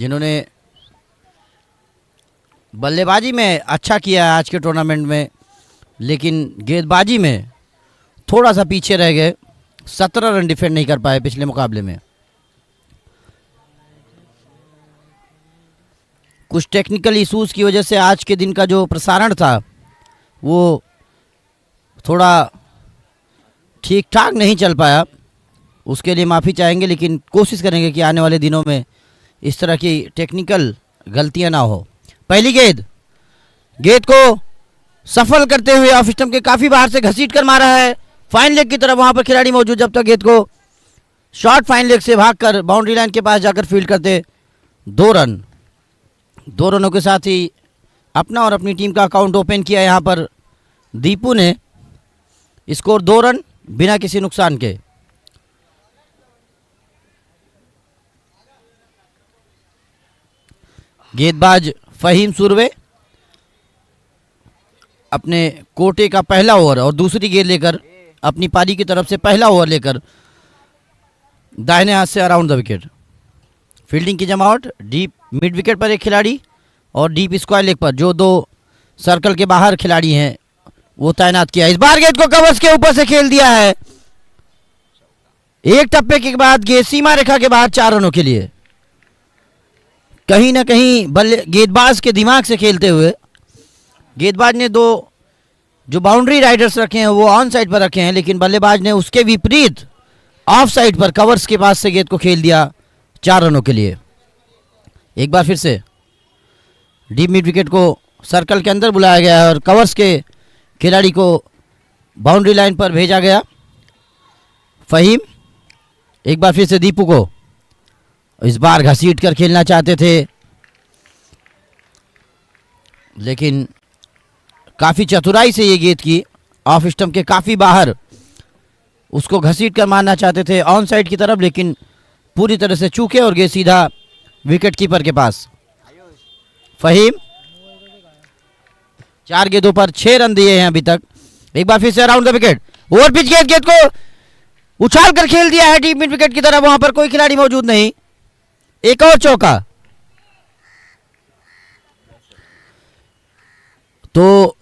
जिन्होंने बल्लेबाजी में अच्छा किया है आज के टूर्नामेंट में, लेकिन गेंदबाजी में थोड़ा सा पीछे रह गए। 17 रन डिफेंड नहीं कर पाए पिछले मुकाबले में। कुछ टेक्निकल इश्यूज की वजह से आज के दिन का जो प्रसारण था वो थोड़ा ठीक ठाक नहीं चल पाया। उसके लिए माफ़ी चाहेंगे, लेकिन कोशिश करेंगे कि आने वाले दिनों में इस तरह की टेक्निकल गलतियां ना हो। पहली गेंद को सफल करते हुए ऑफ स्टंप के काफ़ी बाहर से घसीट कर मारा है फाइन लेग की तरफ। वहां पर खिलाड़ी मौजूद, जब तक गेंद को शॉर्ट फाइन लेग से भागकर बाउंड्री लाइन के पास जाकर फील्ड करते 2 रन। 2 रनों के साथ ही अपना और अपनी टीम का अकाउंट ओपन किया यहाँ पर दीपू ने। स्कोर 2 रन बिना किसी नुकसान के। गेंदबाज फहीम सुरवे अपने कोटे का पहला ओवर और दूसरी गेंद लेकर अपनी पारी की तरफ से पहला ओवर लेकर दाहिने हाथ से अराउंड द विकेट। फील्डिंग की जमावट, डीप मिड विकेट पर एक खिलाड़ी और डीप स्क्वायर लेग पर जो 2 सर्कल के बाहर खिलाड़ी हैं वो तैनात किया। इस बार गेंद को कवर्स के ऊपर से खेल दिया है। एक टप्पे के बाद गेंद सीमा रेखा के बाहर 4 रनों के लिए। कहीं ना कहीं गेंदबाज के दिमाग से खेलते हुए गेंदबाज ने 2 जो बाउंड्री राइडर्स रखे हैं वो ऑन साइड पर रखे हैं, लेकिन बल्लेबाज ने उसके विपरीत ऑफ साइड पर कवर्स के पास से गेंद को खेल दिया 4 रनों के लिए। एक बार फिर से डीप मिड विकेट को सर्कल के अंदर बुलाया गया और कवर्स के खिलाड़ी को बाउंड्री लाइन पर भेजा गया। फहीम एक बार फिर से दीपू को इस बार घसीट कर खेलना चाहते थे, लेकिन काफ़ी चतुराई से ये गेंद की ऑफ स्टंप के काफ़ी बाहर उसको घसीट कर मारना चाहते थे ऑन साइड की तरफ, लेकिन पूरी तरह से चूके और गेंद सीधा विकेट कीपर के पास। फहीम 4 गेंदों पर 6 रन दिए हैं अभी तक। एक बार फिर से around the wicket, over pitch गेंद को उछाल कर खेल दिया है डीप मिड विकेट की तरफ। वहां पर कोई खिलाड़ी मौजूद नहीं। एक और चौका। तो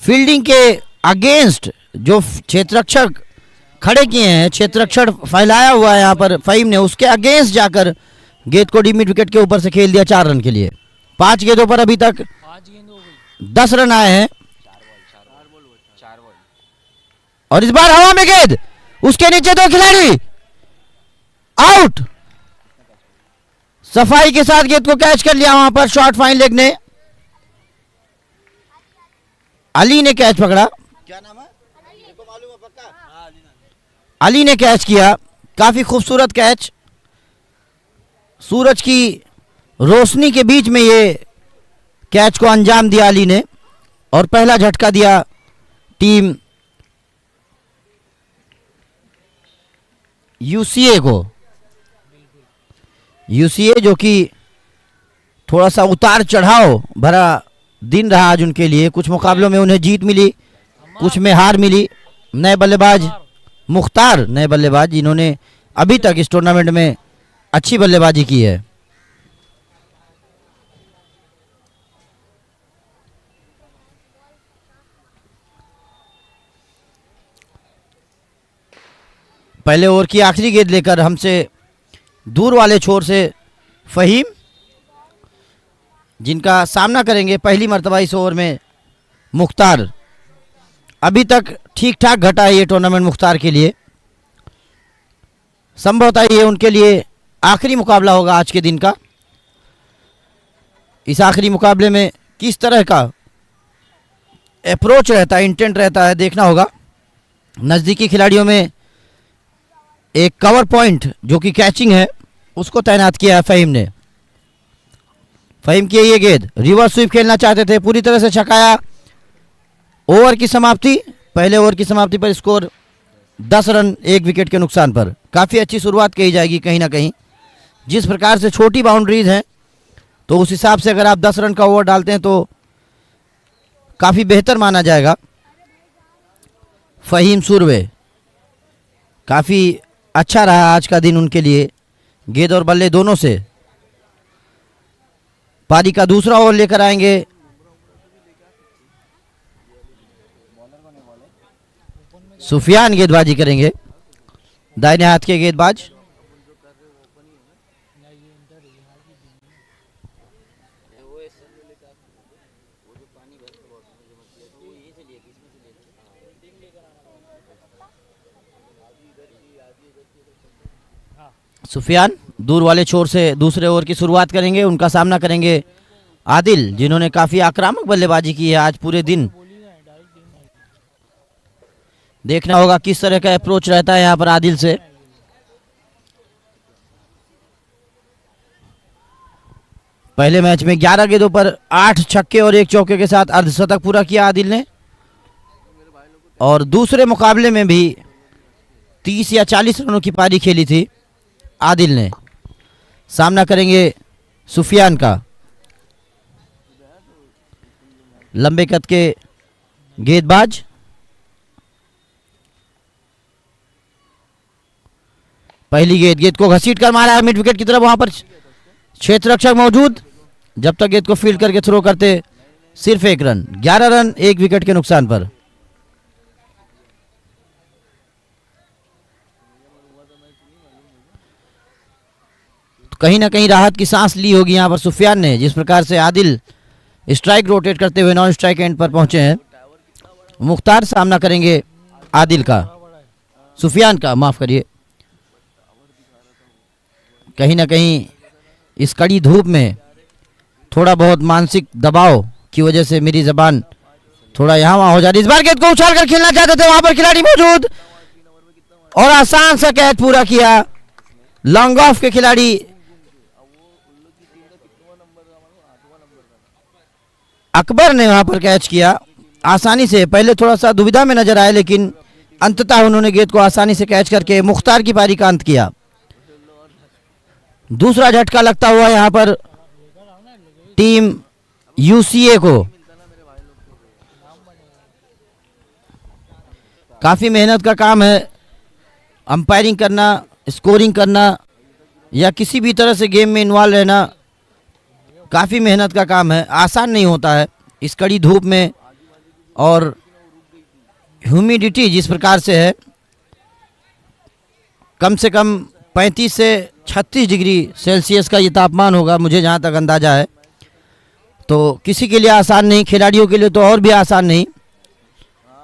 फील्डिंग के अगेंस्ट जो क्षेत्ररक्षक खड़े किए हैं, क्षेत्ररक्षक फैलाया हुआ है यहाँ पर फहीम ने, उसके अगेंस्ट जाकर गेंद को डीप मिड विकेट के ऊपर से खेल दिया 4 रन के लिए। 5 गेंदों पर अभी तक 10 रन आए हैं और इस बार हवा में गेंद, उसके नीचे 2 खिलाड़ी आउट। सफाई के साथ गेंद को कैच कर लिया वहां पर शॉर्ट फाइन लेग ने। अली ने कैच पकड़ा। क्या नाम है? मालूम है पक्का? अली ने कैच किया, काफी खूबसूरत कैच। सूरज की रोशनी के बीच में ये कैच को अंजाम दिया अली ने और पहला झटका दिया टीम यूसीए को। यूसीए जो कि थोड़ा सा उतार चढ़ाव भरा दिन रहा आज उनके लिए। कुछ मुकाबलों में उन्हें जीत मिली, कुछ में हार मिली। नए बल्लेबाज मुख्तार, नए बल्लेबाज जिन्होंने अभी तक इस टूर्नामेंट में अच्छी बल्लेबाजी की है। पहले ओवर की आखिरी गेंद लेकर हमसे दूर वाले छोर से फहीम, जिनका सामना करेंगे पहली मर्तबा इस ओवर में मुख्तार। अभी तक ठीक ठाक घटा है ये टूर्नामेंट मुख्तार के लिए। संभवतः ये उनके लिए आखिरी मुकाबला होगा आज के दिन का। इस आखिरी मुकाबले में किस तरह का अप्रोच रहता है, इंटेंट रहता है, देखना होगा। नज़दीकी खिलाड़ियों में एक कवर पॉइंट जो कि कैचिंग है उसको तैनात किया है फहीम ने। फहीम की ये गेंद रिवर्स स्वीप खेलना चाहते थे, पूरी तरह से छकाया। ओवर की समाप्ति, पहले ओवर की समाप्ति पर स्कोर 10 रन 1 विकेट के नुकसान पर। काफ़ी अच्छी शुरुआत कही जाएगी कहीं ना कहीं। जिस प्रकार से छोटी बाउंड्रीज हैं तो उस हिसाब से अगर आप 10 रन का ओवर डालते हैं तो काफ़ी बेहतर माना जाएगा। फहीम सुरवे, काफ़ी अच्छा रहा आज का दिन उनके लिए, गेंद और बल्ले दोनों से। पारी का दूसरा ओवर लेकर आएंगे सुफियान। गेंदबाजी करेंगे, दाहिने हाथ के गेंदबाज। सुफियान दूर वाले छोर से दूसरे ओवर की शुरुआत करेंगे। उनका सामना करेंगे आदिल, जिन्होंने काफी आक्रामक बल्लेबाजी की है आज पूरे दिन। देखना होगा किस तरह का अप्रोच रहता है यहाँ पर आदिल से। पहले मैच में 11 गेंदों पर 8 छक्के और 1 चौके के साथ अर्धशतक पूरा किया आदिल ने, और दूसरे मुकाबले में भी 30 या 40 रनों की पारी खेली थी आदिल ने। सामना करेंगे सुफियान का, लंबे कद के गेंदबाज। पहली गेंद को घसीट कर मारा है मिड विकेट की तरफ। वहां पर क्षेत्र रक्षक मौजूद, जब तक गेंद को फील्ड करके थ्रो करते सिर्फ 1 रन। 11 रन 1 विकेट के नुकसान पर। तो कहीं ना कहीं राहत की सांस ली होगी यहां पर सुफियान ने, जिस प्रकार से आदिल स्ट्राइक रोटेट करते हुए नॉन स्ट्राइक एंड पर पहुंचे हैं। मुख्तार सामना करेंगे आदिल का, सुफियान का, माफ करिए। कहीं ना कहीं इस कड़ी धूप में थोड़ा बहुत मानसिक दबाव की वजह से मेरी जबान थोड़ा यहाँ वहां हो जा रही। इस बार गेंद को उछाल कर खेलना चाहते थे, वहां पर खिलाड़ी मौजूद और आसान सा कैच पूरा किया। लॉन्ग ऑफ के खिलाड़ी अकबर ने वहां पर कैच किया आसानी से। पहले थोड़ा सा दुविधा में नजर आए, लेकिन अंततः उन्होंने गेंद को आसानी से कैच करके मुख्तार की पारी का अंत किया। दूसरा झटका लगता हुआ यहां पर टीम यूसीए को। काफी मेहनत का काम है अंपायरिंग करना, स्कोरिंग करना या किसी भी तरह से गेम में इन्वॉल्व रहना। काफी मेहनत का काम है, आसान नहीं होता है इस कड़ी धूप में। और ह्यूमिडिटी जिस प्रकार से है, कम से कम 35 से 36 डिग्री सेल्सियस का ये तापमान होगा, मुझे जहाँ तक अंदाजा है। तो किसी के लिए आसान नहीं, खिलाड़ियों के लिए तो और भी आसान नहीं।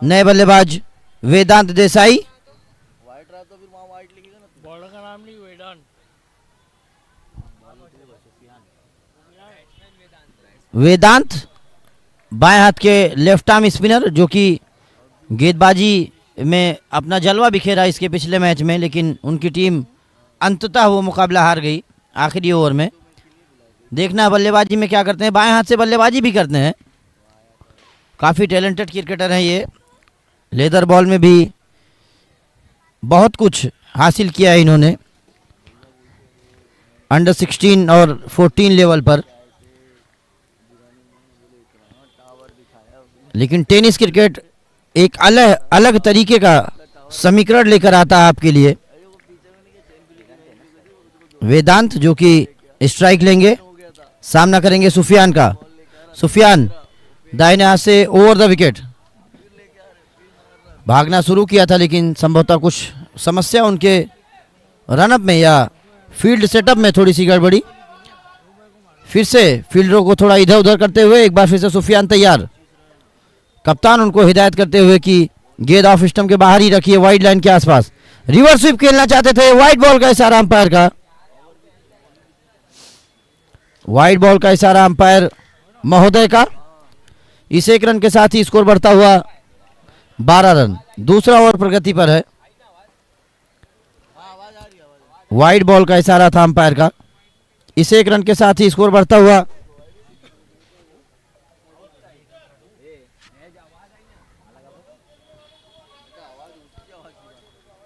नए बल्लेबाज वेदांत देसाई, वेदांत बाएं हाथ के लेफ्ट आर्म स्पिनर, जो कि गेंदबाजी में अपना जलवा बिखेरा इसके पिछले मैच में, लेकिन उनकी टीम अंततः वो मुकाबला हार गई आखिरी ओवर में। देखना बल्लेबाजी में क्या करते हैं, बाएं हाथ से बल्लेबाजी भी करते हैं। काफ़ी टैलेंटेड क्रिकेटर हैं ये, लेदर बॉल में भी बहुत कुछ हासिल किया है इन्होंने अंडर 16 और 14 लेवल पर। लेकिन टेनिस क्रिकेट एक अलग तरीके का समीकरण लेकर आता है आपके लिए। वेदांत जो कि स्ट्राइक लेंगे, सामना करेंगे सुफियान का। सुफियान दाहिने हाथ से ओवर द विकेट, भागना शुरू किया था लेकिन संभवतः कुछ समस्या उनके रनअप में या फील्ड सेटअप में थोड़ी सी गड़बड़ी। फिर से फील्डरों को थोड़ा इधर उधर करते हुए एक बार फिर से सुफियान तैयार। कप्तान उनको हिदायत करते हुए कि गेंद ऑफ स्टंप के बाहर ही रखिए, वाइड लाइन के आसपास। रिवर्स स्वीप खेलना चाहते थे, वाइड बॉल का इशारा अंपायर का, वाइड बॉल का इशारा अंपायर महोदय का। इस 1 रन के साथ ही स्कोर बढ़ता हुआ 12 रन। दूसरा ओवर प्रगति पर है। वाइड बॉल का इशारा था अंपायर का। इस 1 रन के साथ ही स्कोर बढ़ता हुआ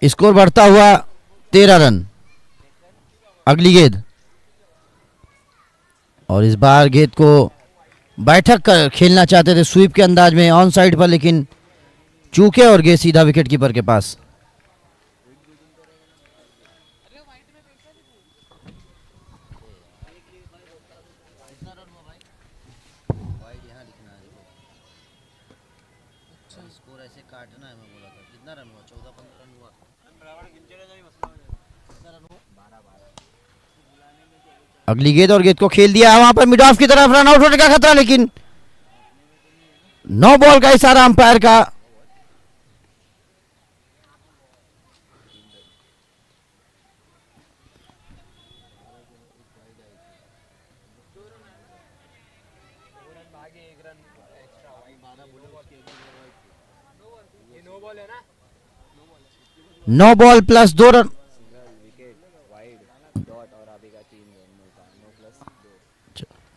स्कोर बढ़ता हुआ 13 रन। अगली गेंद, और इस बार गेंद को बैठक कर खेलना चाहते थे स्वीप के अंदाज में ऑन साइड पर, लेकिन चूके और गेंद सीधा विकेट कीपर के पास। स्कोर ऐसे काटना है, मैं बोला था। कितना रन हुआ? 14-15 रन हुआ। अगली गेंद और गेंद को खेल दिया वहां पर मिड ऑफ की तरफ, रन आउट होने का खतरा, लेकिन नो बॉल का इशारा अंपायर का। No ball plus 2 run.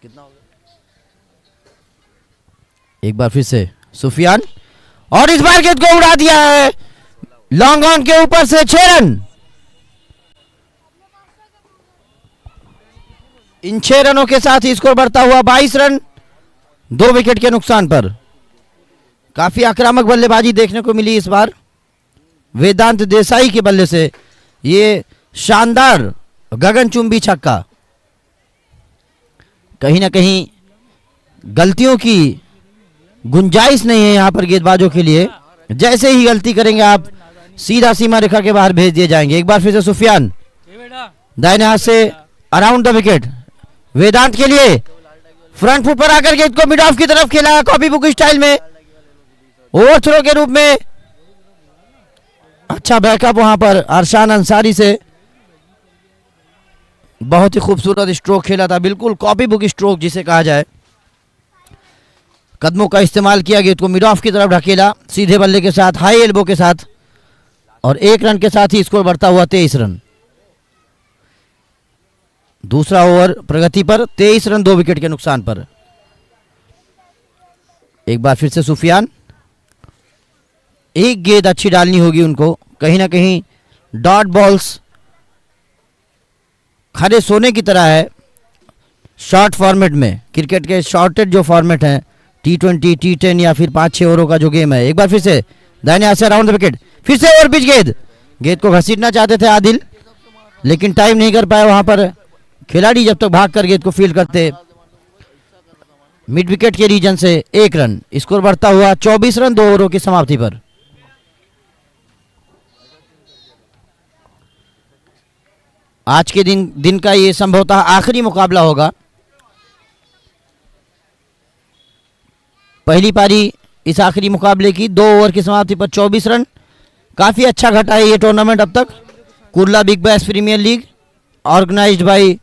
कितना हो गया? एक बार फिर से सुफियान, और इस बार गेंद को उड़ा दिया है लॉन्ग ऑन के ऊपर से। 6 रन। इन 6 रनों के साथ ही स्कोर बढ़ता हुआ 22 रन 2 विकेट के नुकसान पर। काफी आक्रामक बल्लेबाजी देखने को मिली इस बार वेदांत देसाई के बल्ले से। ये शानदार गगनचुंबी छक्का। कहीं ना कहीं गलतियों की गुंजाइश नहीं है यहां पर गेंदबाजों के लिए। जैसे ही गलती करेंगे आप सीधा सीमा रेखा के बाहर भेज दिए जाएंगे। एक बार फिर से सुफियान दाहिने हाथ से अराउंड द विकेट वेदांत के लिए फ्रंट फुट पर आकर गेंद को मिड ऑफ की तरफ खेला कॉपी बुक स्टाइल में, ओवर थ्रो के रूप में। अच्छा बैकअप वहां पर अरशान अंसारी से, बहुत ही खूबसूरत स्ट्रोक खेला था, बिल्कुल कॉपी बुक स्ट्रोक जिसे कहा जाए। कदमों का इस्तेमाल किया, गेंद को मिड ऑफ की तरफ ढकेला सीधे बल्ले के साथ, हाई एल्बो के साथ, और 1 रन के साथ ही स्कोर बढ़ता हुआ 23 रन। दूसरा ओवर प्रगति पर 23 रन 2 विकेट के नुकसान पर। एक बार फिर से सुफियान, एक गेंद अच्छी डालनी होगी उनको। कहीं ना कहीं डॉट बॉल्स खड़े सोने की तरह है शॉर्ट फॉर्मेट में। क्रिकेट के शॉर्टेड जो फॉर्मेट हैं T20, T10 या फिर 5-6 ओवरों का जो गेम है। एक बार फिर से दाहिने हाथ से अराउंड द विकेट, फिर से ओवर पिच गेंद को घसीटना चाहते थे आदिल, लेकिन टाइम नहीं कर पाए वहां पर खिलाड़ी जब तक भागकर गेंद को फील्ड करते। मिड विकेट के रीजन से 1 रन, स्कोर बढ़ता हुआ 24 रन 2 ओवरों की समाप्ति पर। आज के दिन का ये संभवतः आखिरी मुकाबला होगा। पहली पारी इस आखिरी मुकाबले की 2 ओवर की समाप्ति पर 24 रन। काफी अच्छा घटा है ये टूर्नामेंट अब तक। Kurla big bash premier league organised by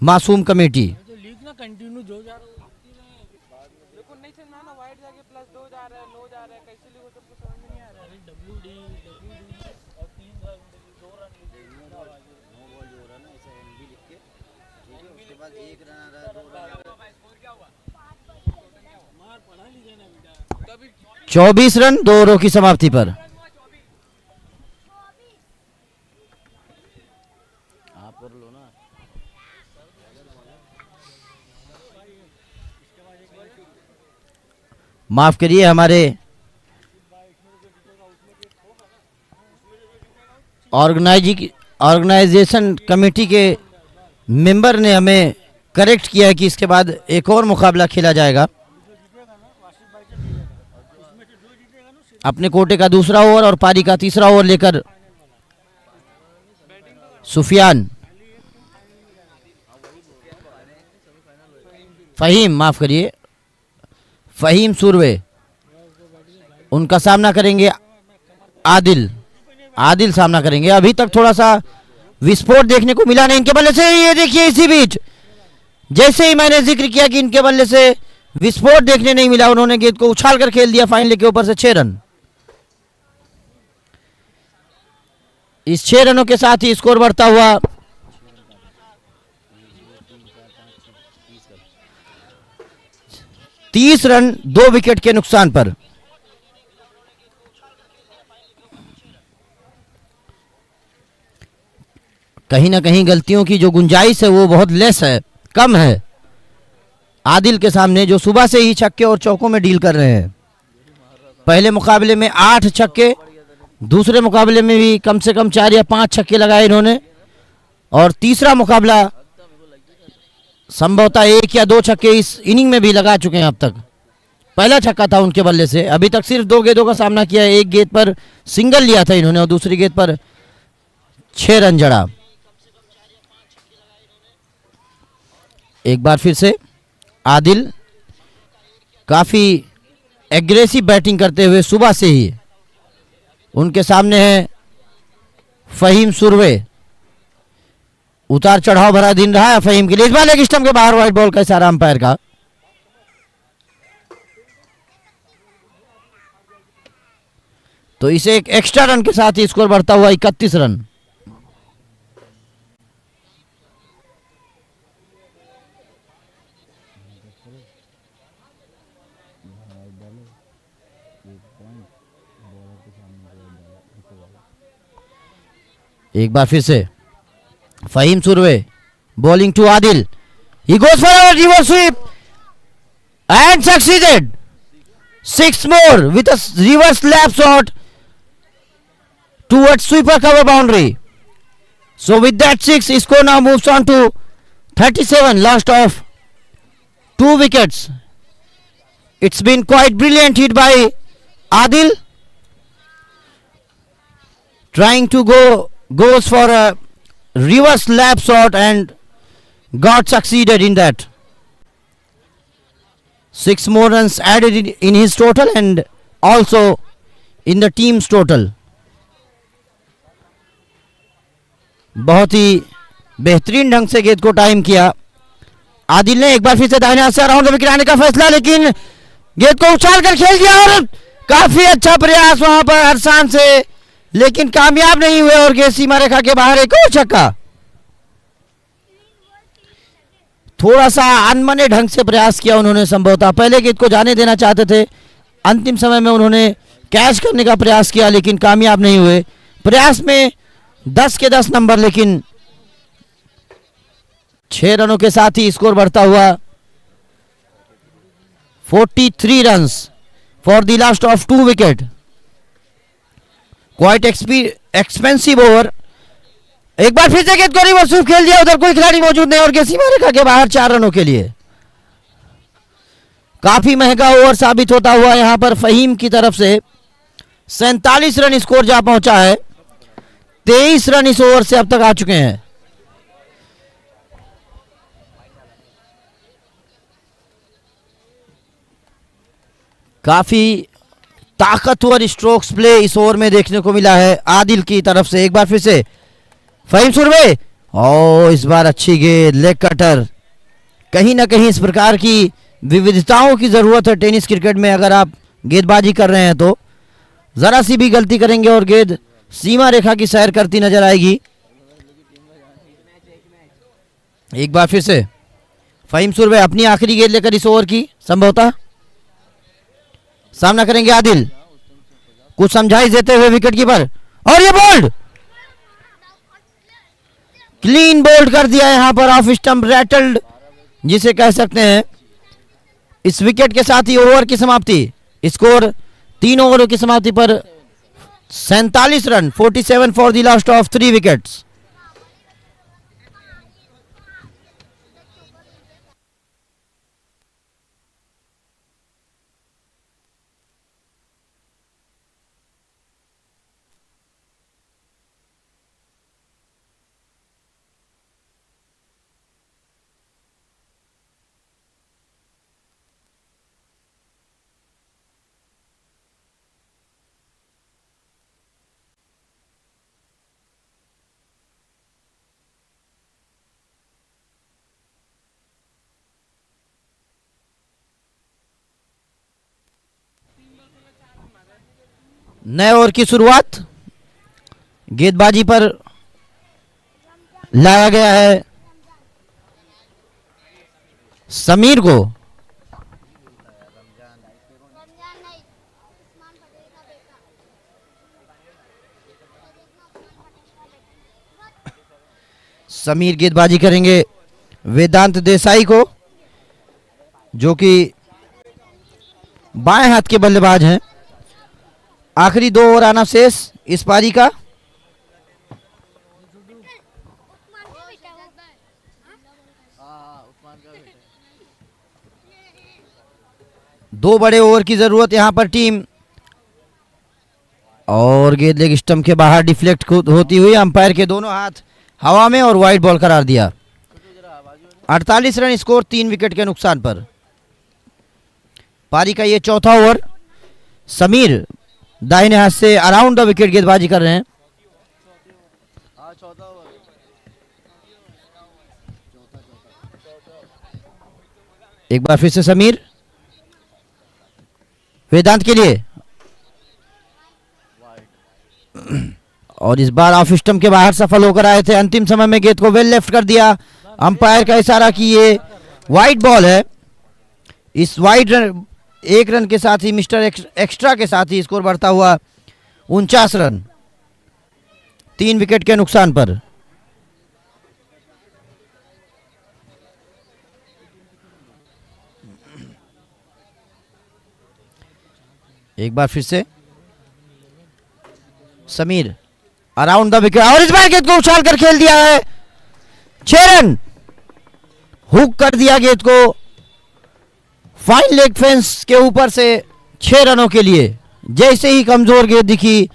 Masoom committee. चौबीस रन 2 ओवरों की समाप्ति पर। आप कर लो ना। माफ करिए, हमारे ऑर्गेनाइजेशन कमेटी के मेंबर ने हमें करेक्ट किया है कि इसके बाद एक और मुकाबला खेला जाएगा। अपने कोटे का दूसरा ओवर और पारी का तीसरा ओवर लेकर सुफियान, माफ करिए फहीम सुरवे, उनका सामना करेंगे आदिल सामना करेंगे। अभी तक थोड़ा सा विस्फोट देखने को मिला नहीं इनके बल्ले से। ये देखिए इसी बीच जैसे ही मैंने जिक्र किया कि इनके बल्ले से विस्फोट देखने नहीं मिला, उन्होंने गेंद को उछाल कर खेल दिया फाइनल के ऊपर से 6 रन। इस 6 रनों के साथ ही स्कोर बढ़ता हुआ 30 रन 2 विकेट के नुकसान पर। कहीं ना कहीं गलतियों की जो गुंजाइश है वो बहुत लेस है, कम है आदिल के सामने, जो सुबह से ही छक्के और चौकों में डील कर रहे हैं। पहले मुकाबले में 8 छक्के, दूसरे मुकाबले में भी कम से कम 4 या 5 छक्के लगाए इन्होंने, और तीसरा मुकाबला संभवतः 1 या 2 छक्के इस इनिंग में भी लगा चुके हैं अब तक। पहला छक्का था उनके बल्ले से। अभी तक सिर्फ 2 गेंदों का सामना किया है। एक गेंद पर सिंगल लिया था इन्होंने और दूसरी गेंद पर 6 रन जड़ा। एक बार फिर से आदिल काफी एग्रेसिव बैटिंग करते हुए सुबह से ही। उनके सामने है फहीम सुरवे। उतार चढ़ाव भरा दिन रहा है फहीम के लिए। इस बार लेग स्टंप के बाहर व्हाइट बॉल का इशारा अंपायर का। तो इसे एक एक्स्ट्रा रन के साथ ही स्कोर बढ़ता हुआ 31 रन। एक बार फिर से Fahim Surve bowling to Adil. He goes for a reverse sweep and succeeded. 6 more with a reverse lap shot towards sweeper cover boundary. So with that 6, score now moves on to 37, lost of 2 wickets. It's been quite brilliant hit by Adil, trying to goes for a reverse lap shot and got succeeded in that. 6 more runs added in his total and also in the team's total. बहुत ही बेहतरीन ढंग से गेंद को time किया आदिल ने। एक बार फिर से दाहिने हाथ से अराउंड द विकेट आने का फैसला, लेकिन गेंद को उछाल कर खेल दिया और काफी अच्छा प्रयास वहां पर हरसान से, लेकिन कामयाब नहीं हुए और गेंद सीमा रेखा के बाहर। एक और छक्का। थोड़ा सा अनमने ढंग से प्रयास किया उन्होंने संभवतः। पहले गेंद को जाने देना चाहते थे, अंतिम समय में उन्होंने कैच करने का प्रयास किया लेकिन कामयाब नहीं हुए। प्रयास में 10 के 10 नंबर, लेकिन 6 रनों के साथ ही स्कोर बढ़ता हुआ 43 runs for the last of 2 wicket. Quite expensive over. एक बार फिर से गेंद को रिवर्स स्वीप खेल दिया, उधर कोई खिलाड़ी मौजूद नहीं और गेंद सीमा रेखा के बाहर 4 रनों के लिए। काफी महंगा ओवर साबित होता हुआ यहां पर फहीम की तरफ से। 47 रन स्कोर जा पहुंचा है। 23 रन इस ओवर से अब तक आ चुके हैं। काफी ताकतवर स्ट्रोक्स प्ले इस ओवर में देखने को मिला है आदिल की तरफ से। एक बार फिर से फहीम सुरवे, ओ इस बार अच्छी गेंद, लेग कटर। कहीं ना कहीं इस प्रकार की विविधताओं की जरूरत है टेनिस क्रिकेट में। अगर आप गेंदबाजी कर रहे हैं तो जरा सी भी गलती करेंगे और गेंद सीमा रेखा की सैर करती नजर आएगी। एक बार फिर से फहीम सुरवे अपनी आखिरी गेंद लेकर इस ओवर की संभवतः सामना करेंगे आदिल। कुछ समझाइश देते हुए विकेट कीपर, और ये बोल्ड, क्लीन बोल्ड कर दिया यहां पर, ऑफ स्टंप रैटल्ड जिसे कह सकते हैं। इस विकेट के साथ ही ओवर की समाप्ति। स्कोर 3 ओवरों की समाप्ति पर 47 run, 47 for the last of 3 wickets. नए ओवर की शुरुआत गेंदबाजी पर लाया गया है समीर को। समीर गेंदबाजी करेंगे वेदांत देसाई को, जो कि बाएं हाथ के बल्लेबाज हैं। आखिरी 2 ओवर आना शेष इस पारी का। 2 बड़े ओवर की जरूरत यहाँ पर टीम, और गेंद लेग स्टंप के बाहर डिफ्लेक्ट होती हुई अंपायर के दोनों हाथ हवा में और वाइड बॉल करार दिया। 48 रन स्कोर 3 विकेट के नुकसान पर। पारी का ये चौथा ओवर। समीर दाहिने हाथ से अराउंड द विकेट गेंदबाजी कर रहे हैं। एक बार फिर से समीर वेदांत के लिए, और इस बार ऑफ स्टंप के बाहर सफल होकर आए थे। अंतिम समय में गेंद को वेल लेफ्ट कर दिया। अंपायर का इशारा कि ये वाइड बॉल है। इस वाइड रन 1 रन के साथ ही मिस्टर एक्स्ट्रा के साथ ही स्कोर बढ़ता हुआ 49 रन 3 विकेट के नुकसान पर। एक बार फिर से समीर अराउंड द विकेट, और इस बार गेंद को उछाल कर खेल दिया है। 6 रन हुक कर दिया गेंद को फाइन लेग फेंस के ऊपर से 6 रनों के लिए। जैसे ही कमजोर गेंद दिखी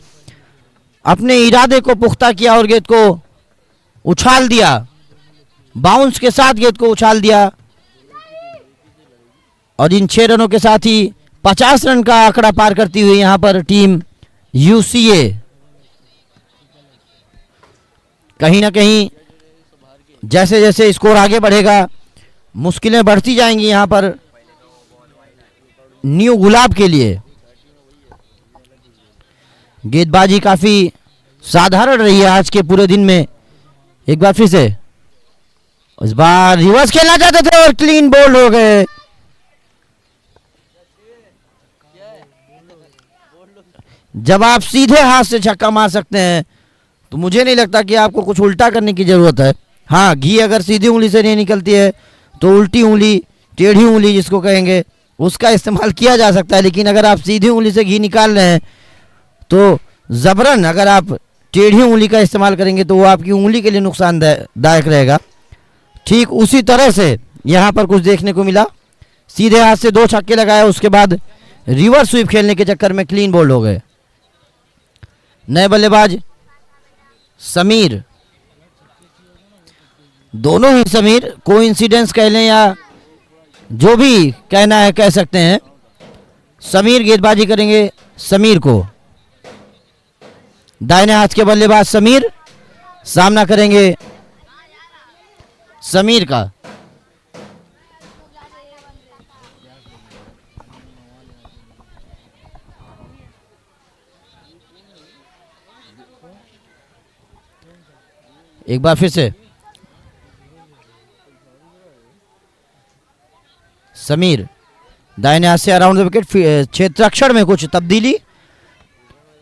अपने इरादे को पुख्ता किया और गेंद को उछाल दिया, बाउंस के साथ गेंद को उछाल दिया, और इन 6 रनों के साथ ही 50 रन का आंकड़ा पार करती हुई यहां पर टीम यूसीए कहीं ना कहीं जैसे जैसे स्कोर आगे बढ़ेगा मुश्किलें बढ़ती जाएंगी यहां पर न्यू गुलाब के लिए। गेंदबाजी काफी साधारण रही है आज के पूरे दिन में। एक बार फिर से इस बार रिवर्स खेलना चाहते थे और क्लीन बोल्ड हो गए। जब आप सीधे हाथ से छक्का मार सकते हैं तो मुझे नहीं लगता कि आपको कुछ उल्टा करने की जरूरत है। हाँ, घी अगर सीधी उंगली से नहीं निकलती है तो उल्टी उंगली, टेढ़ी उंगली जिसको कहेंगे, उसका इस्तेमाल किया जा सकता है। लेकिन अगर आप सीधी उंगली से घी निकाल रहे हैं तो जबरन अगर आप टेढ़ी उंगली का इस्तेमाल करेंगे तो वो आपकी उंगली के लिए नुकसानदायक रहेगा। ठीक उसी तरह से यहाँ पर कुछ देखने को मिला। सीधे हाथ से 2 छक्के लगाए, उसके बाद रिवर्स स्वीप खेलने के चक्कर में क्लीन बोल्ड हो गए। नए बल्लेबाज समीर, दोनों ही समीर, कोइंसिडेंस कह लें या जो भी कहना है कह सकते हैं। समीर गेंदबाजी करेंगे समीर को। दाहिने हाथ के बल्लेबाज समीर सामना करेंगे समीर का। एक बार फिर से समीर दाहिने हाथ से अराउंड द विकेट। क्षेत्ररक्षण में कुछ तब्दीली,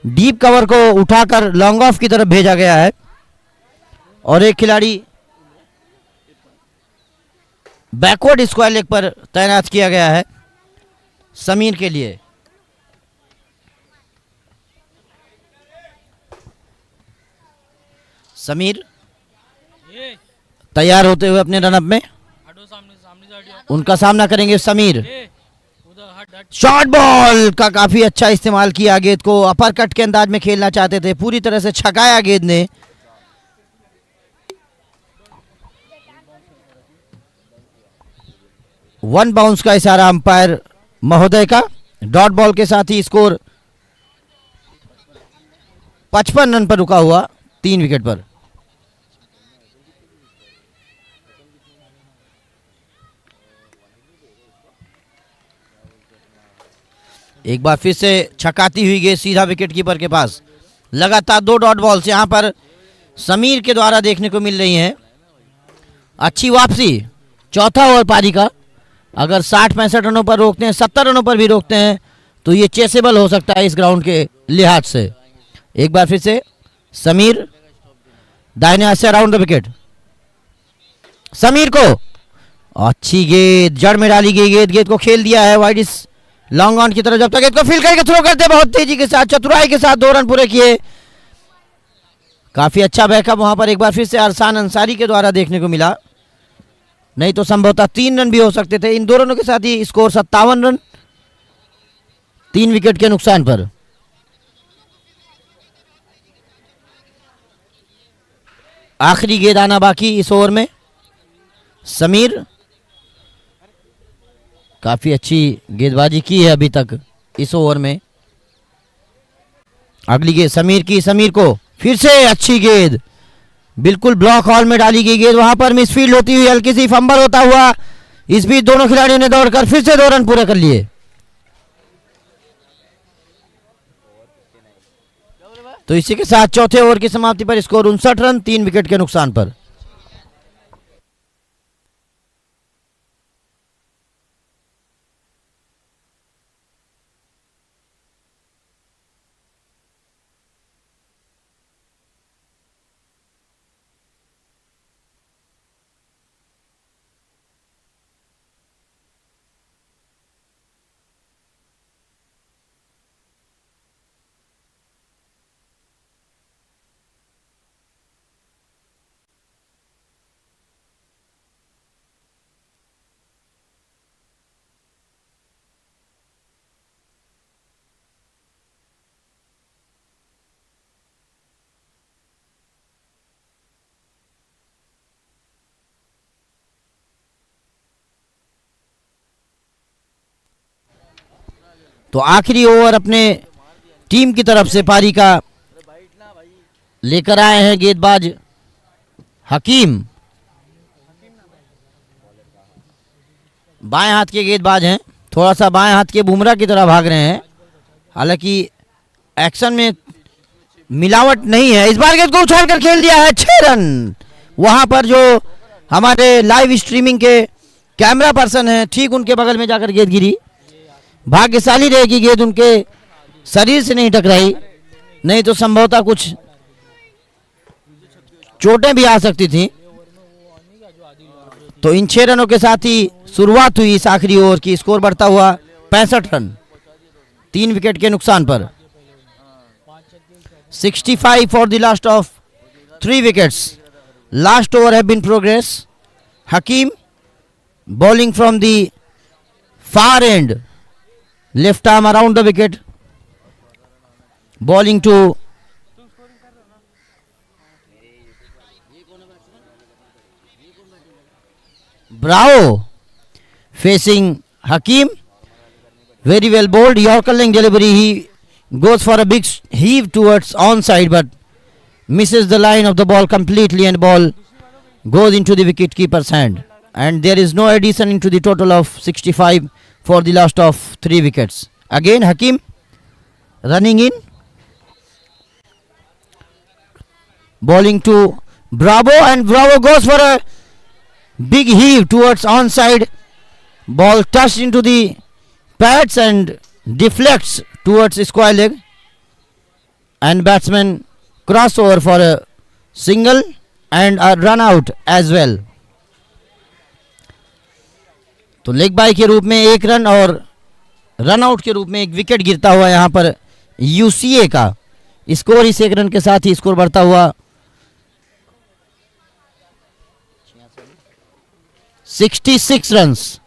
डीप कवर को उठाकर लॉन्ग ऑफ की तरफ भेजा गया है और एक खिलाड़ी बैकवर्ड स्क्वायर लेग पर तैनात किया गया है समीर के लिए। समीर तैयार होते हुए अपने रनअप में उनका सामना करेंगे समीर। शॉर्ट बॉल का काफी अच्छा इस्तेमाल किया, गेंद को अपर कट के अंदाज में खेलना चाहते थे, पूरी तरह से छकाया गेंद ने। वन बाउंस का इशारा अंपायर महोदय का। डॉट बॉल के साथ ही स्कोर 55 रन पर रुका हुआ 3 विकेट पर। एक बार फिर से छकाती हुई गेंद सीधा विकेट कीपर के पास। लगातार 2 डॉट बॉल्स यहां पर समीर के द्वारा देखने को मिल रही हैं। अच्छी वापसी, चौथा ओवर पारी का। अगर 60-65 रनों पर रोकते हैं, 70 रनों पर भी रोकते हैं तो ये चेसेबल हो सकता है इस ग्राउंड के लिहाज से। एक बार फिर से समीर दाहिने हाथ से अराउंड द विकेट। समीर को अच्छी गेंद, जड़ में डाली गई गेंद को खेल दिया है वाइड लॉन्ग ऑन की तरफ। जब तक इसको फील करके थ्रो करते बहुत तेजी के साथ, चतुराई के साथ 2 रन पूरे किए। काफी अच्छा बैकअप वहां पर एक बार फिर से अरसान अंसारी के द्वारा देखने को मिला, नहीं तो संभवतः 3 रन भी हो सकते थे। इन 2 रनों के साथ ही स्कोर 57 रन 3 विकेट के नुकसान पर। आखिरी गेंद आना बाकी इस ओवर में। समीर काफी अच्छी गेंदबाजी की है अभी तक इस ओवर में। अगली गेंद समीर की, समीर को फिर से अच्छी गेंद, बिल्कुल ब्लॉक हॉल में डाली गई गेंद, वहां पर मिसफील्ड होती हुई हल्की सी फंबल होता हुआ इस बीच दोनों खिलाड़ियों ने दौड़कर फिर से 2 रन पूरे कर लिए। तो इसी के साथ चौथे ओवर की समाप्ति पर स्कोर 59 रन 3 विकेट के नुकसान पर। तो आखिरी ओवर अपने टीम की तरफ से पारी का लेकर आए हैं गेंदबाज हकीम। बाएं हाथ के गेंदबाज हैं, थोड़ा सा बाएं हाथ के बुमराह की तरह भाग रहे हैं, हालांकि एक्शन में मिलावट नहीं है। इस बार गेंद को उछालकर खेल दिया है, 6 रन। वहां पर जो हमारे लाइव स्ट्रीमिंग के कैमरा पर्सन हैं ठीक उनके बगल में जाकर गेंद गिरी। भाग्यशाली रहेगी गेंद उनके शरीर से नहीं टकराई, नहीं तो संभवतः कुछ चोटें भी आ सकती थी। तो इन 6 रनों के साथ ही शुरुआत हुई इस आखिरी ओवर की। स्कोर बढ़ता हुआ 65 रन 3 विकेट के नुकसान पर। 65 for the last of 3 wickets. Last over have been progress. Hakim bowling from the far end, left arm around the wicket, bowling to Bravo, facing Hakim, very well bowled, Yorker length delivery. He goes for a big heave towards onside but misses the line of the ball completely and ball goes into the wicket keeper's hand, and there is no addition into the total of 65 for the last of 3 wickets. Again Hakim running in, bowling to Bravo, and Bravo goes for a big heave towards onside. Ball touched into the pads and deflects towards square leg, and batsman cross over for a single and a run out as well. तो leg bye के रूप में 1 run और run out के रूप में 1 wicket गिरता हुआ यहां पर यूसीए का। स्कोर इस 1 रन के साथ ही स्कोर बढ़ता हुआ 66 runs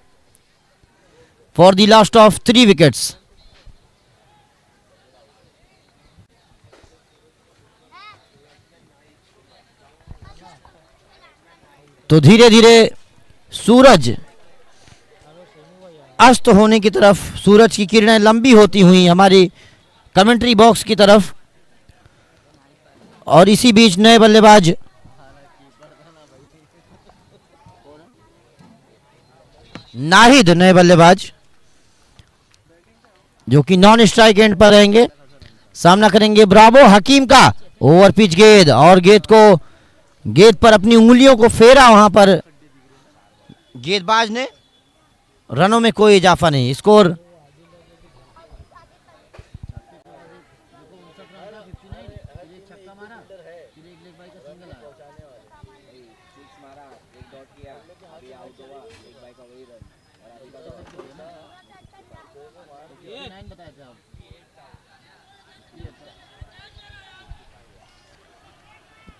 for the last of 3 wickets. तो धीरे धीरे सूरज अस्त होने की तरफ, सूरज की किरणें लंबी होती हुई हमारी कमेंट्री बॉक्स की तरफ, और इसी बीच नए बल्लेबाज नाहिद, नए बल्लेबाज जो कि नॉन स्ट्राइक एंड पर रहेंगे, सामना करेंगे ब्रावो हकीम का। ओवर पिच गेंद, और गेंद पर अपनी उंगलियों को फेरा वहां पर गेंदबाज ने। रनों में कोई इजाफा नहीं। स्कोर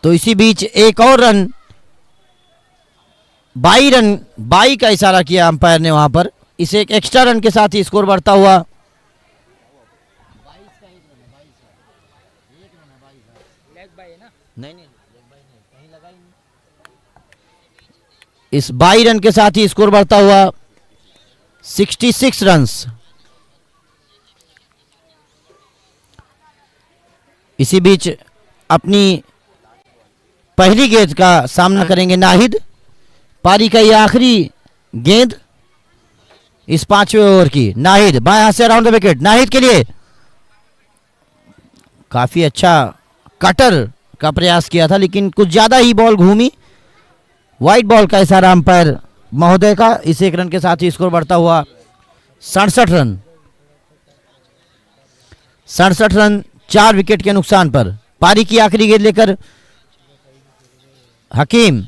तो इसी बीच एक और रन, 22 रन, 22 का इशारा किया अंपायर ने वहां पर। इसे एक एक्स्ट्रा रन के साथ ही स्कोर बढ़ता हुआ इस 22 रन के साथ ही स्कोर बढ़ता हुआ 66 रन्स। इसी बीच अपनी पहली गेंद का सामना करेंगे नाहिद। पारी का यह आखिरी गेंद इस 5वें ओवर की। नाहिद बाएं हाथ से अराउंड द विकेट, नाहिद के लिए काफी अच्छा कटर का प्रयास किया था, लेकिन कुछ ज्यादा ही बॉल घूमी। वाइट बॉल का इशारा अंपायर महोदय का। इस 1 रन के साथ ही स्कोर बढ़ता हुआ 67 रन। 67 रन 4 विकेट के नुकसान पर। पारी की आखिरी गेंद लेकर हकीम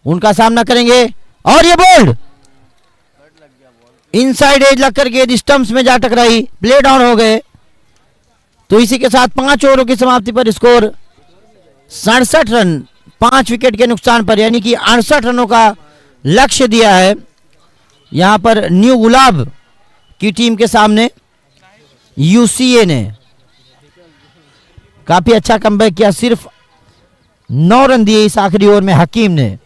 उनका सामना करेंगे और ये बोल्ड इनसाइड एज लगकर गेंद स्टंप्स में जा टकराई, प्ले डाउन हो गए। तो इसी के साथ 5 ओवरों की समाप्ति पर स्कोर 67 रन 5 विकेट के नुकसान पर, यानी कि 68 रनों का लक्ष्य दिया है यहां पर न्यू गुलाब की टीम के सामने। यूसीए ने काफी अच्छा कमबैक किया, सिर्फ 9 रन दिए इस आखिरी ओवर में हकीम ने।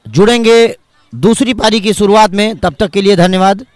जुड़ेंगे दूसरी पारी की शुरुआत में, तब तक के लिए धन्यवाद।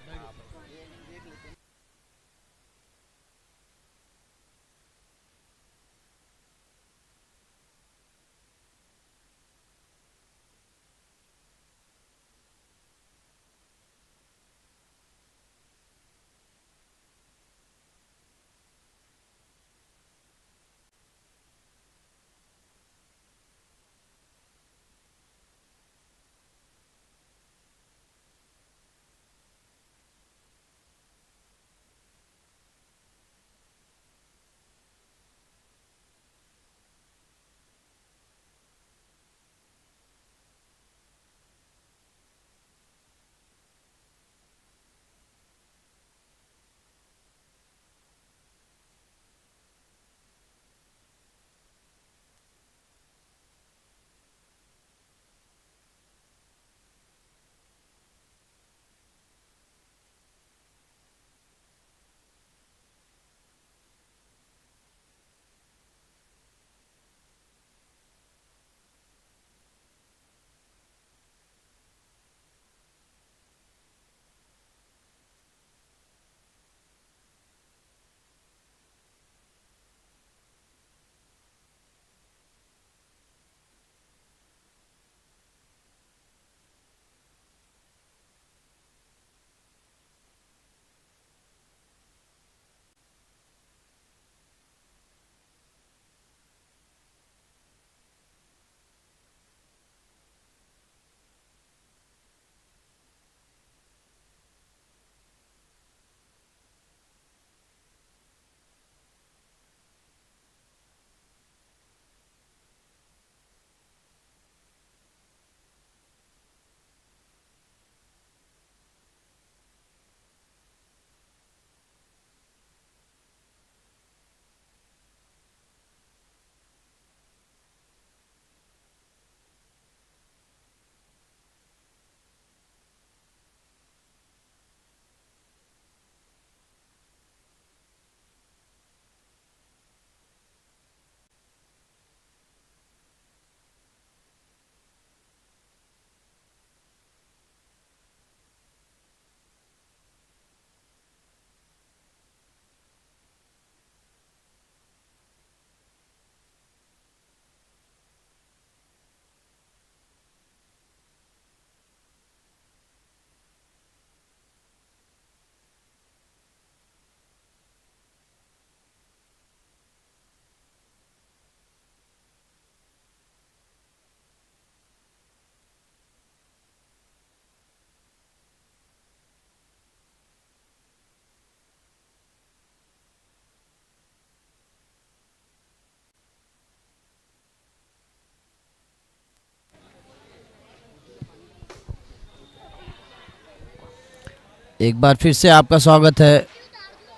एक बार फिर से आपका स्वागत है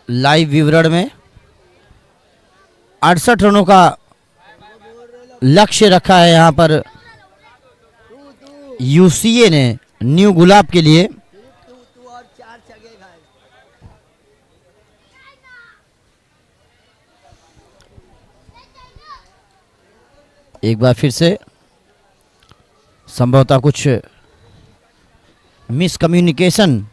लाइव विवरण में। 68 रनों का लक्ष्य रखा है यहां पर यूसीए ने न्यू गुलाब के लिए। एक बार फिर से संभवतः कुछ मिसकम्युनिकेशन।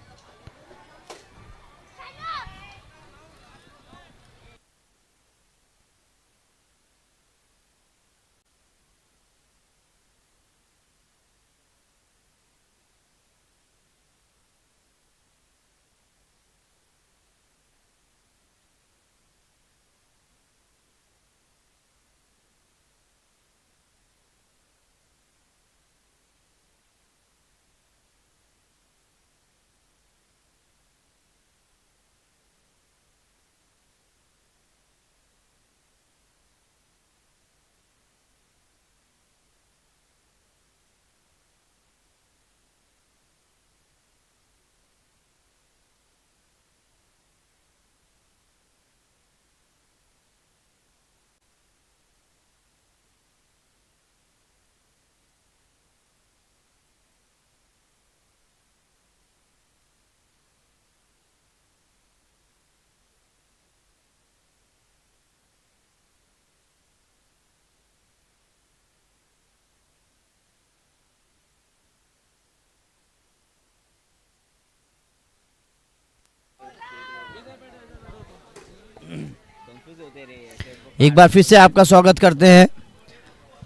एक बार फिर से आपका स्वागत करते हैं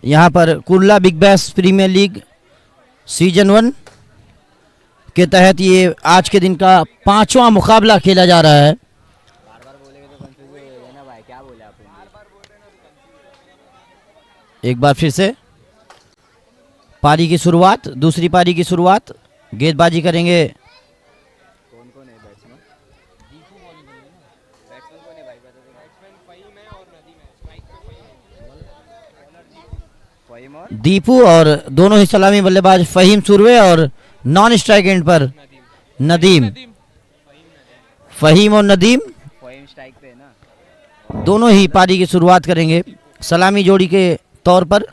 यहाँ पर Kurla big bash premier league season 1 के तहत। ये आज के दिन का 5वां मुकाबला खेला जा रहा है। एक बार फिर से पारी की शुरुआत, दूसरी पारी की शुरुआत। गेंदबाजी करेंगे दीपू और दोनों ही सलामी बल्लेबाज फहीम सुरवे और नॉन स्ट्राइक एंड पर नदीम। फहीम और नदीम दोनों ही पारी की शुरुआत करेंगे सलामी जोड़ी के तौर पर।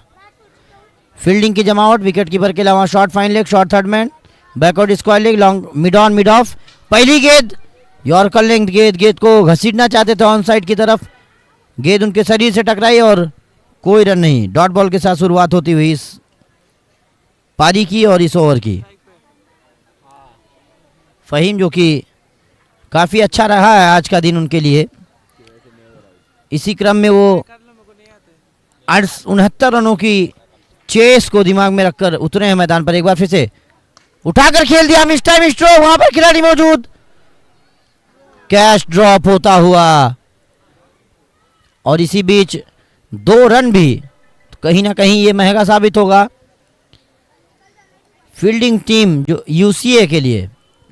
फील्डिंग की जमावट, विकेट कीपर के अलावा short fine leg, short third man, backward square leg, long mid on mid of. पहली गेंद यॉर्कर लेंथ गेंद, गेंद को घसीटना चाहते थे ऑन साइड की तरफ, गेंद उनके शरीर से टकराई और कोई रन नहीं। डॉट बॉल के साथ शुरुआत होती हुई इस पारी की और इस ओवर की। फहीम जो कि काफ़ी अच्छा रहा है आज का दिन उनके लिए, इसी क्रम में वो 69 रनों की चेस को दिमाग में रखकर उतरे हैं मैदान पर। एक बार फिर से उठाकर खेल दिया, मिस टाइम स्ट्रोक, वहां पर खिलाड़ी मौजूद, कैच ड्रॉप होता हुआ और इसी बीच 2 रन भी। कहीं ना कहीं ये महंगा साबित होगा फील्डिंग टीम जो यूसीए के लिए,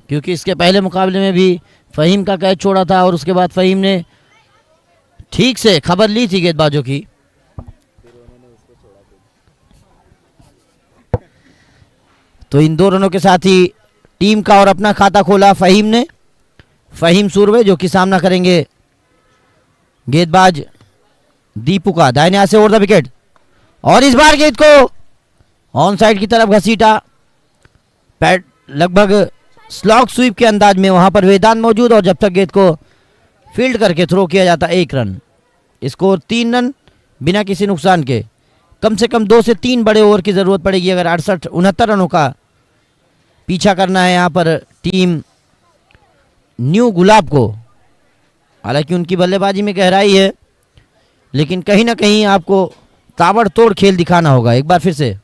क्योंकि इसके पहले मुकाबले में भी फहीम का कैच छोड़ा था और उसके बाद फहीम ने ठीक से खबर ली थी गेंदबाजों की। तो इन 2 रनों के साथ ही टीम का और अपना खाता खोला फहीम ने। फहीम सुरवे जो कि सामना करेंगे गेंदबाज दीपू का। दाहिने हाथ से ओवर द विकेट और इस बार गेंद को ऑन साइड की तरफ घसीटा, पैड लगभग स्लॉग स्वीप के अंदाज में, वहां पर वेदांत मौजूद और जब तक गेंद को फील्ड करके थ्रो किया जाता 1 रन। स्कोर 3 रन बिना किसी नुकसान के। कम से कम 2 से 3 बड़े ओवर की जरूरत पड़ेगी अगर 69 रनों का पीछा करना है यहाँ पर टीम न्यू गुलाब को। हालांकि उनकी बल्लेबाजी में गहराई है, लेकिन कहीं ना कहीं आपको ताबड़तोड़ खेल दिखाना होगा। एक बार फिर से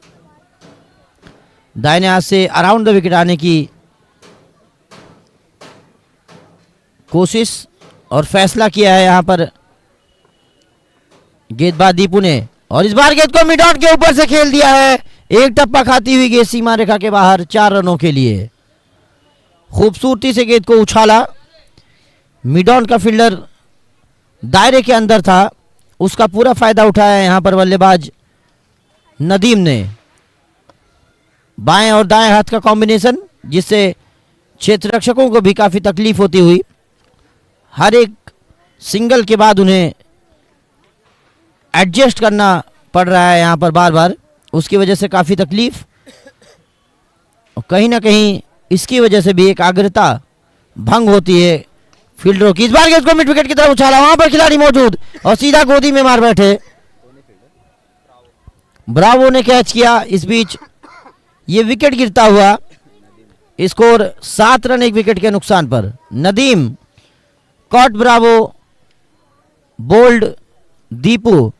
दाहिने हाथ से अराउंड द विकेट आने की कोशिश और फैसला किया है यहाँ पर गेंदबाज दीपू ने और इस बार गेंद को मिड ऑन के ऊपर से खेल दिया है। एक टप्पा खाती हुई गेंद सीमा रेखा के बाहर 4 रनों के लिए। खूबसूरती से गेंद को उछाला, मिड ऑन का फील्डर दायरे के अंदर था, उसका पूरा फायदा उठाया यहां पर बल्लेबाज नदीम ने। बाएं और दाएं हाथ का कॉम्बिनेशन जिससे क्षेत्र रक्षकों को भी काफी तकलीफ होती हुई, हर एक सिंगल के बाद उन्हें एडजस्ट करना पड़ रहा है यहां पर बार बार, उसकी वजह से काफी तकलीफ और कहीं ना कहीं इसकी वजह से भी एकाग्रता भंग होती है फील्डरों की। इस बार गेंद को मिड विकेट की तरफ उछाला, वहां पर खिलाड़ी मौजूद और सीधा गोदी में मार बैठे। ब्रावो ने कैच किया। इस बीच ये विकेट गिरता हुआ, स्कोर 7 रन एक विकेट के नुकसान पर। Nadeem caught Bravo, bowled Deepu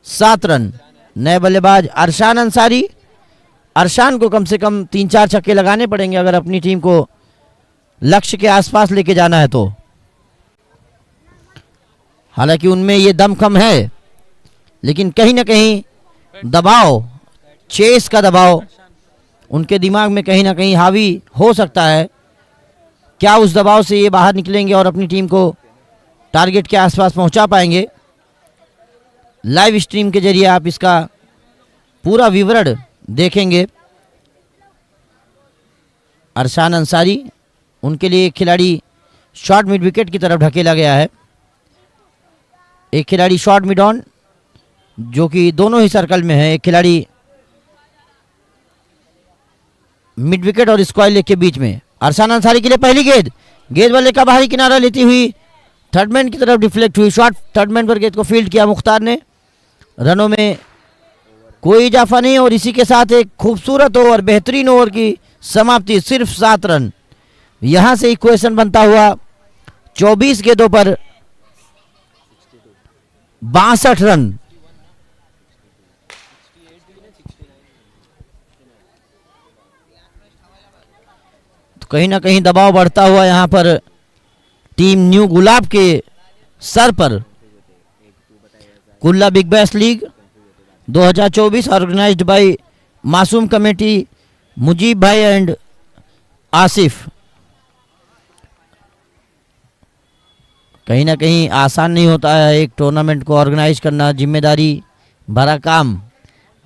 7 run. नए बल्लेबाज अरशान अंसारी। अरशान को कम से कम 3-4 छक्के लगाने पड़ेंगे अगर अपनी टीम को लक्ष्य के आसपास लेके जाना है तो। हालांकि उनमें ये दमखम है, लेकिन कहीं ना कहीं दबाव, चेस का दबाव उनके दिमाग में कहीं ना कहीं हावी हो सकता है। क्या उस दबाव से ये बाहर निकलेंगे और अपनी टीम को टारगेट के आसपास पहुंचा पाएंगे? लाइव स्ट्रीम के जरिए आप इसका पूरा विवरण देखेंगे। अरशान अंसारी, उनके लिए एक खिलाड़ी शॉर्ट मिड विकेट की तरफ ढकेला गया है। एक खिलाड़ी शॉर्ट मिड ऑन, जो कि दोनों ही सर्कल में है। एक खिलाड़ी मिड विकेट और स्क्वायर लेग के बीच में। अरशान अंसारी के लिए पहली गेंद, गेंद बल्ले का बाहरी किनारा लेती हुई थर्डमैन की तरफ डिफ्लेक्ट हुई। शॉट थर्डमैन पर गेंद को फील्ड किया मुख्तार ने। रनों में कोई इजाफा नहीं और इसी के साथ एक खूबसूरत ओवर, बेहतरीन ओवर की समाप्ति। सिर्फ 7 रन। यहां से इक्वेशन बनता हुआ 24 गेंदों पर 62 रन। तो कहीं ना कहीं दबाव बढ़ता हुआ यहां पर टीम न्यू गुलाब के सर पर। Kurla big bash league 2024 organised by Masoom committee, Mujeeb भाई एंड आसिफ। कहीं ना कहीं आसान नहीं होता है एक टूर्नामेंट को ऑर्गेनाइज करना, जिम्मेदारी भरा काम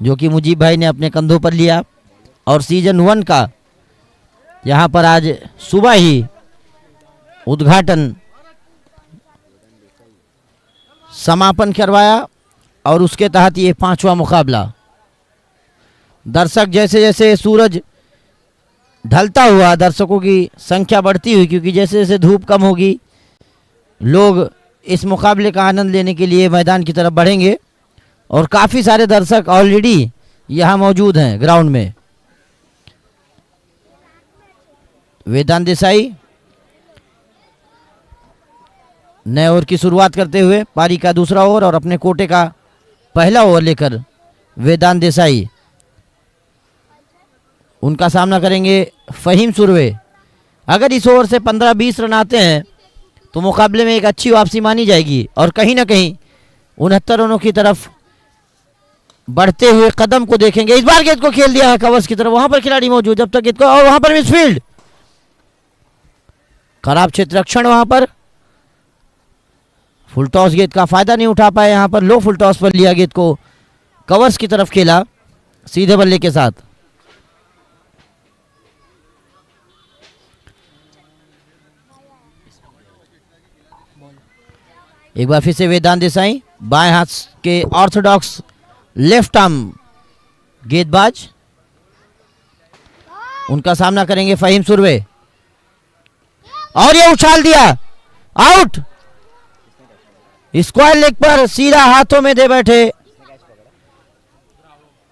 जो कि मुजीब भाई ने अपने कंधों पर लिया। और सीजन 1 का यहाँ पर आज सुबह ही उद्घाटन समापन करवाया और उसके तहत ये 5वां मुकाबला। दर्शक जैसे जैसे सूरज ढलता हुआ दर्शकों की संख्या बढ़ती हुई, क्योंकि जैसे जैसे धूप कम होगी लोग इस मुकाबले का आनंद लेने के लिए मैदान की तरफ बढ़ेंगे और काफ़ी सारे दर्शक ऑलरेडी यहाँ मौजूद हैं ग्राउंड में। वेदांत देसाई नए ओवर की शुरुआत करते हुए, पारी का दूसरा ओवर और अपने कोटे का पहला ओवर लेकर वेदांत देसाई। उनका सामना करेंगे फहीम सुरवे। अगर इस ओवर से 15-20 रन आते हैं तो मुकाबले में एक अच्छी वापसी मानी जाएगी और कहीं ना कहीं 69 रनों की तरफ बढ़ते हुए कदम को देखेंगे। इस बार गेंद को खेल दिया है कवर्स की तरफ, वहां पर खिलाड़ी मौजूद जब तक गेंद को, और वहां पर मिसफील्ड, खराब क्षेत्र रक्षण। वहां पर फुल टॉस गेंद का फायदा नहीं उठा पाए, यहां पर लो फुल टॉस पर लिया, गेंद को कवर्स की तरफ खेला सीधे बल्ले के साथ। एक बार फिर से वेदांत देसाई, बाएं हाथ के ऑर्थोडॉक्स लेफ्ट आर्म गेंदबाज, उनका सामना करेंगे फहीम सुरवे और ये उछाल दिया, आउट। स्क्वायर लेग पर सीधा हाथों में दे बैठे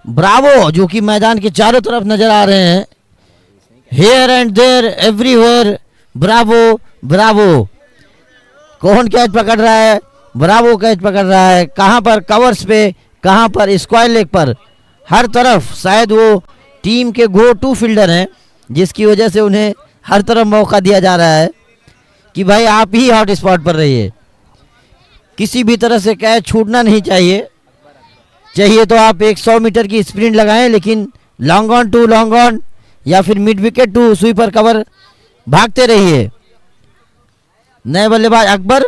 ब्रावो, जो कि मैदान के चारों तरफ नजर आ रहे हैं। Here and there everywhere bravo bravo. कौन कैच पकड़ रहा है? ब्रावो कैच पकड़ रहा है। कहां पर? कवर्स पे, कहां पर? स्क्वायर लेग पर, हर तरफ। शायद वो टीम के गो टू फील्डर हैं, जिसकी वजह से उन्हें हर तरफ मौका दिया जा रहा है कि भाई आप ही हॉट स्पॉट पर रहिए, किसी भी तरह से कैच छूटना नहीं चाहिए। चाहिए तो आप एक 100 मीटर की स्प्रिंट लगाएं, लेकिन long on to long on या फिर mid wicket to sweeper cover भागते रहिए। नए बल्लेबाज अकबर,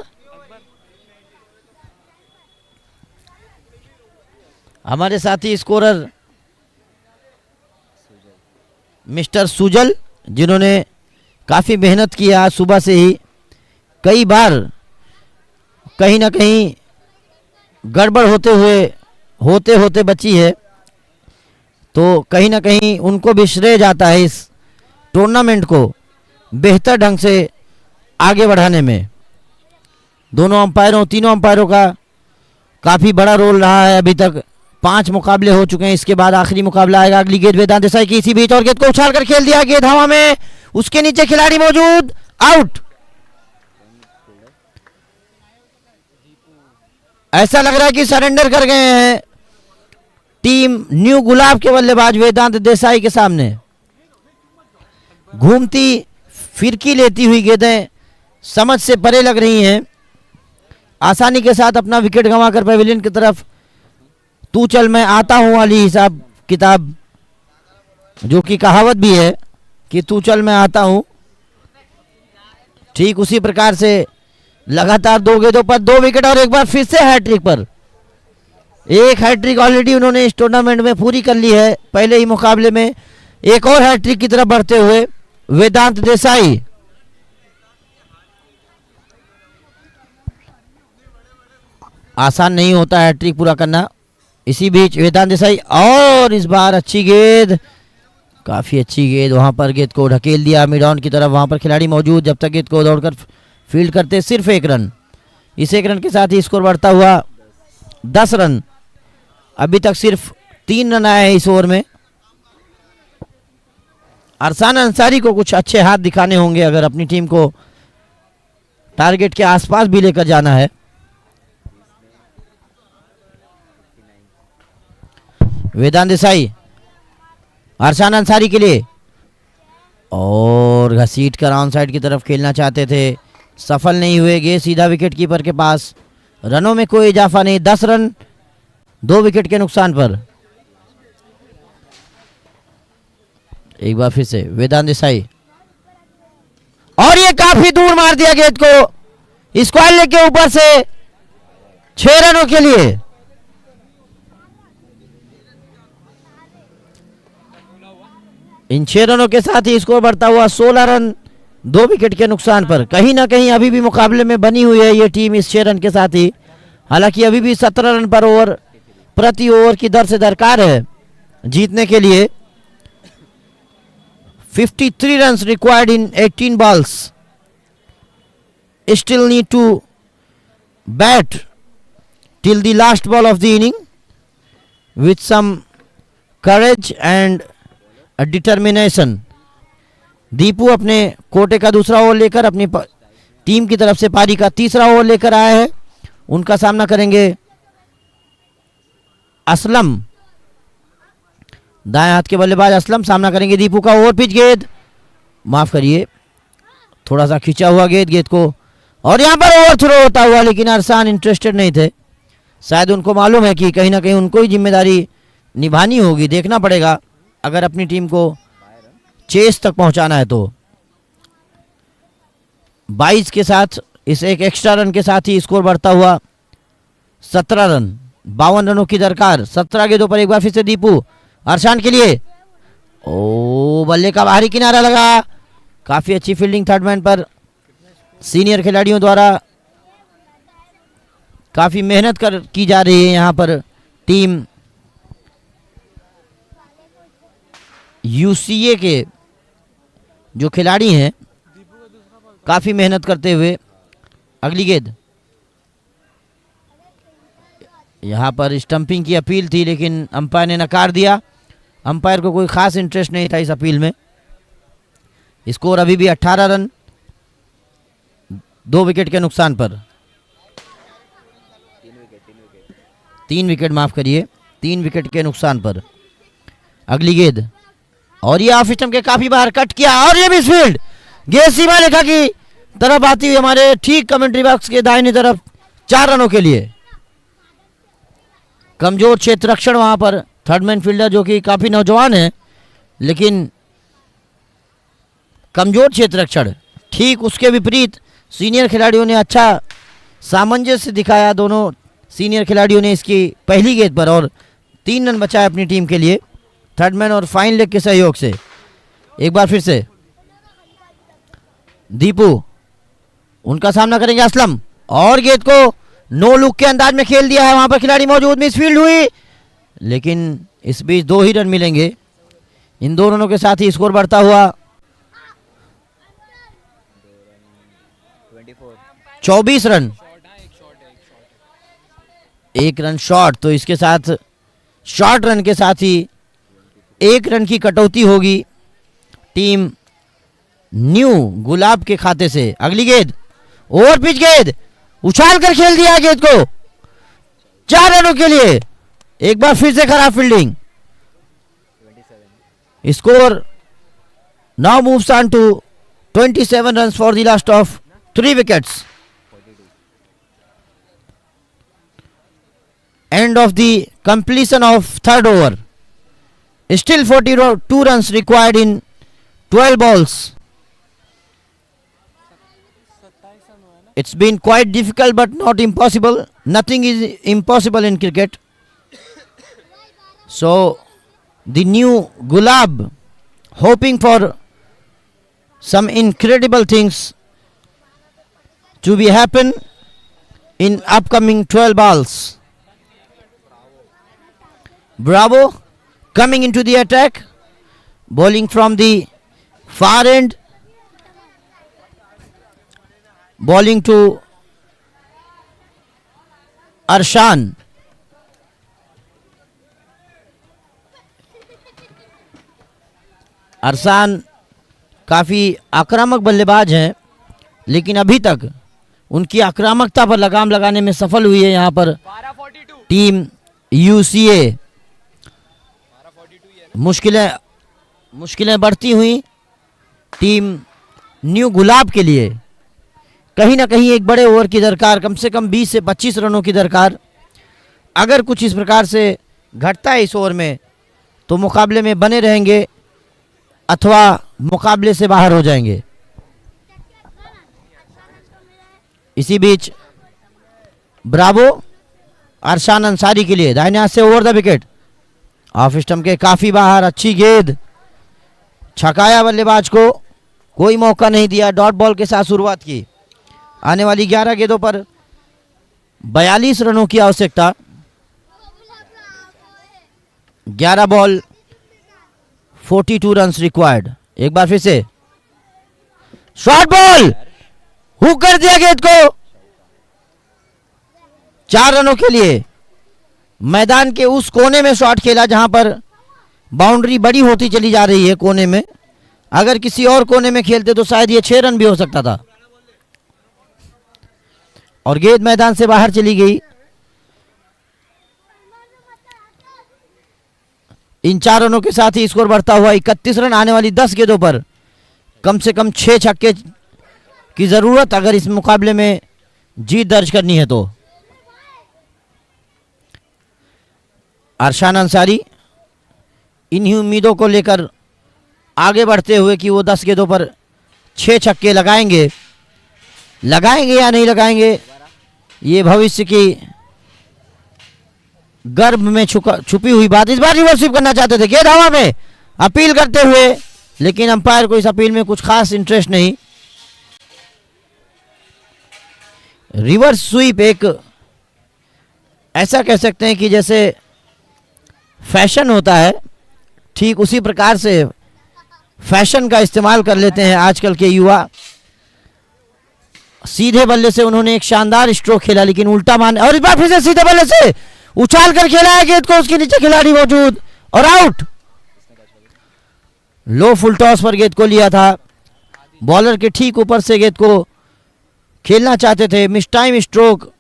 हमारे साथी स्कोरर मिस्टर सुजल, जिन्होंने काफ़ी मेहनत की आज सुबह से ही। कई बार कहीं ना कहीं गड़बड़ होते होते बची है, तो कहीं ना कहीं उनको भी श्रेय जाता है इस टूर्नामेंट को बेहतर ढंग से आगे बढ़ाने में। दोनों अंपायरों, तीनों अंपायरों का काफ़ी बड़ा रोल रहा है अभी तक 5 मुकाबले हो चुके हैं, इसके बाद आखिरी मुकाबला आएगा। अगली गेंद वेदांत देसाई की इसी बीच, और गेंद को उछाल कर खेल दिया, गेंद हवा में, उसके नीचे खिलाड़ी मौजूद, आउट। ऐसा लग रहा है कि सरेंडर कर गए हैं टीम न्यू गुलाब के बल्लेबाज वेदांत देसाई के सामने। घूमती फिरकी लेती हुई गेंदें समझ से परे लग रही हैं। आसानी के साथ अपना विकेट गंवाकर पेविलियन की तरफ तू चल मैं आता हूं वाली हिसाब किताब, जो कि कहावत भी है कि तू चल मैं आता हूं, ठीक उसी प्रकार से लगातार 2 गेंदों पर 2 विकेट और एक बार फिर से हैट्रिक पर। एक हैट्रिक ऑलरेडी उन्होंने इस टूर्नामेंट में पूरी कर ली है, पहले ही मुकाबले में एक और हैट्रिक की तरफ बढ़ते हुए वेदांत देसाई। आसान नहीं होता हैट्रिक पूरा करना। इसी बीच वेदांत देसाई, और इस बार अच्छी गेंद, काफी अच्छी गेंद, वहां पर गेंद को ढकेल दिया मिड ऑन की तरफ। वहां पर खिलाड़ी मौजूद, जब तक गेंद को दौड़कर फील्ड करते सिर्फ 1 रन। इस 1 रन के साथ ही स्कोर बढ़ता हुआ 10 रन। अभी तक सिर्फ 3 रन आए हैं इस ओवर में। अरसान अंसारी को कुछ अच्छे हाथ दिखाने होंगे अगर अपनी टीम को टारगेट के आसपास भी लेकर जाना है। वेदांत देसाई अरसान अंसारी के लिए, और घसीट कर ऑन साइड की तरफ खेलना चाहते थे, सफल नहीं हुए। गेंद सीधा विकेट कीपर के पास। रनों में कोई इजाफा नहीं, 10 रन 2 विकेट के नुकसान पर। एक बार फिर से वेदांत देसाई, और ये काफी दूर मार दिया गेंद को स्क्वायर लेग के ऊपर से 6 रनों के लिए। इन 6 रनों के साथ ही स्कोर बढ़ता हुआ 16 रन 2 विकेट के नुकसान पर। कहीं ना कहीं अभी भी मुकाबले में बनी हुई है ये टीम इस 6 रन के साथ ही। हालांकि अभी भी 17 रन पर ओवर प्रति ओवर की दर से दरकार है जीतने के लिए। 53 runs required in 18 balls. Still need to bat till the last ball of the inning with some courage and a determination. Deepu अपने कोटे का दूसरा ओवर लेकर अपनी टीम की तरफ से पारी का तीसरा ओवर लेकर आए हैं। उनका सामना करेंगे असलम, दाएं हाथ के बल्लेबाज असलम सामना करेंगे दीपू का। ओवर पिच गेंद, माफ करिए, थोड़ा सा खींचा हुआ गेंद को, और यहां पर ओवर थ्रो होता हुआ, लेकिन अरसान इंटरेस्टेड नहीं थे। शायद उनको मालूम है कि कहीं ना कहीं उनको ही जिम्मेदारी निभानी होगी, देखना पड़ेगा अगर अपनी टीम को चेस तक पहुंचाना है तो। 22 के साथ इस एक एक्स्ट्रा रन के साथ ही स्कोर बढ़ता हुआ 17 रन, 52 रनों की दरकार। 17 गेंदों पर एक बार फिर से दीपू अरसान के लिए, ओ बल्ले का बाहरी किनारा लगा। काफी अच्छी फील्डिंग थर्ड मैन पर सीनियर खिलाड़ियों द्वारा काफी मेहनत की जा रही है। यहां पर टीम यूसीए के जो खिलाड़ी हैं काफी मेहनत करते हुए। अगली गेंद, यहां पर स्टंपिंग की अपील थी लेकिन अंपायर ने नकार दिया। अंपायर को कोई खास इंटरेस्ट नहीं था इस अपील में। स्कोर अभी भी 18 रन 2 विकेट के नुकसान पर। 3 विकेट, माफ करिए, 3 विकेट के नुकसान पर। अगली गेंद, और ये ऑफ स्टंप के काफी बाहर कट किया, और ये मिसफील्ड। गेंद सीमा रेखा की तरफ आती हुई हमारे ठीक कमेंट्री बॉक्स के दाहिनी तरफ 4 रनों के लिए। कमजोर क्षेत्र रक्षण वहां पर थर्ड मैन फील्डर जो कि काफी नौजवान है लेकिन कमजोर क्षेत्र रक्षण। ठीक उसके विपरीत सीनियर खिलाड़ियों ने अच्छा सामंजस्य दिखाया। दोनों सीनियर खिलाड़ियों ने इसकी पहली गेंद पर, और 3 रन बचाए अपनी टीम के लिए थर्ड मैन और फाइन लेग के सहयोग से। एक बार फिर से दीपू, उनका सामना करेंगे असलम, और गेंद को नो लुक के अंदाज में खेल दिया है। वहां पर खिलाड़ी मौजूद, मिसफील्ड हुई, लेकिन इस बीच 2 ही रन मिलेंगे। इन 2 रनों के साथ ही स्कोर बढ़ता हुआ 24 रन। 1 रन शॉर्ट, तो इसके साथ शॉर्ट रन के साथ ही 1 रन की कटौती होगी टीम न्यू गुलाब के खाते से। अगली गेंद, ओवर पिच गेंद, उछाल कर खेल दिया गेंद को 4 रनों के लिए। एक बार फिर से खराब fielding. Score now moves on to 27 runs for the last of 3 wickets. End of the completion of third over. Still 42 runs required in 12 balls. It's been quite difficult but not impossible. Nothing is impossible in cricket. So the new Gulab hoping for some incredible things to be happen in upcoming 12 balls. Bravo coming into the attack, bowling from the far end, bowling to Arshan. अरसान काफ़ी आक्रामक बल्लेबाज हैं, लेकिन अभी तक उनकी आक्रामकता पर लगाम लगाने में सफल हुई है यहाँ पर टीम यूसीए। मुश्किलें बढ़ती हुई टीम न्यू गुलाब के लिए। कहीं ना कहीं एक बड़े ओवर की दरकार, कम से कम 20 से 25 रनों की दरकार। अगर कुछ इस प्रकार से घटता है इस ओवर में तो मुकाबले में बने रहेंगे अथवा मुकाबले से बाहर हो जाएंगे। इसी बीच ब्रावो अरशान अंसारी के लिए दाहिने हाथ से over the wicket, off stump के काफी बाहर। अच्छी गेंद, छकाया बल्लेबाज को, कोई मौका नहीं दिया। डॉट बॉल के साथ शुरुआत की। आने वाली 11 गेंदों पर 42 रनों की आवश्यकता। 11 बॉल 42 रन्स रिक्वायर्ड। एक बार फिर से शॉर्ट बॉल, हुक कर दिया गेंद को 4 रनों के लिए। मैदान के उस कोने में शॉट खेला जहां पर बाउंड्री बड़ी होती चली जा रही है कोने में। अगर किसी और कोने में खेलते तो शायद ये 6 रन भी हो सकता था। और गेंद मैदान से बाहर चली गई। इन 4 रनों के साथ ही स्कोर बढ़ता हुआ 31 रन। आने वाली 10 गेंदों पर कम से कम 6 छक्के की जरूरत अगर इस मुकाबले में जीत दर्ज करनी है तो। अरशान अंसारी इन्हीं उम्मीदों को लेकर आगे बढ़ते हुए कि वो 10 गेंदों पर 6 छक्के लगाएंगे या नहीं लगाएंगे, ये भविष्य की गर्भ में छुपी हुई बात। इस बार रिवर्सिव करना चाहते थे, गेंद हवा में अपील करते हुए, लेकिन अंपायर को इस अपील में कुछ खास इंटरेस्ट नहीं। रिवर्स स्वीप एक ऐसा कह सकते हैं कि जैसे फैशन होता है, ठीक उसी प्रकार से फैशन का इस्तेमाल कर लेते हैं आजकल के युवा। सीधे बल्ले से उन्होंने एक शानदार स्ट्रोक खेला, लेकिन उल्टा मान, और इस बार फिर से सीधे बल्ले से उछाल कर खेला है गेंद को, उसके नीचे खिलाड़ी मौजूद और आउट। लो फुल टॉस पर गेंद को लिया था, बॉलर के ठीक ऊपर से गेंद को खेलना चाहते थे। मिस टाइम स्ट्रोक,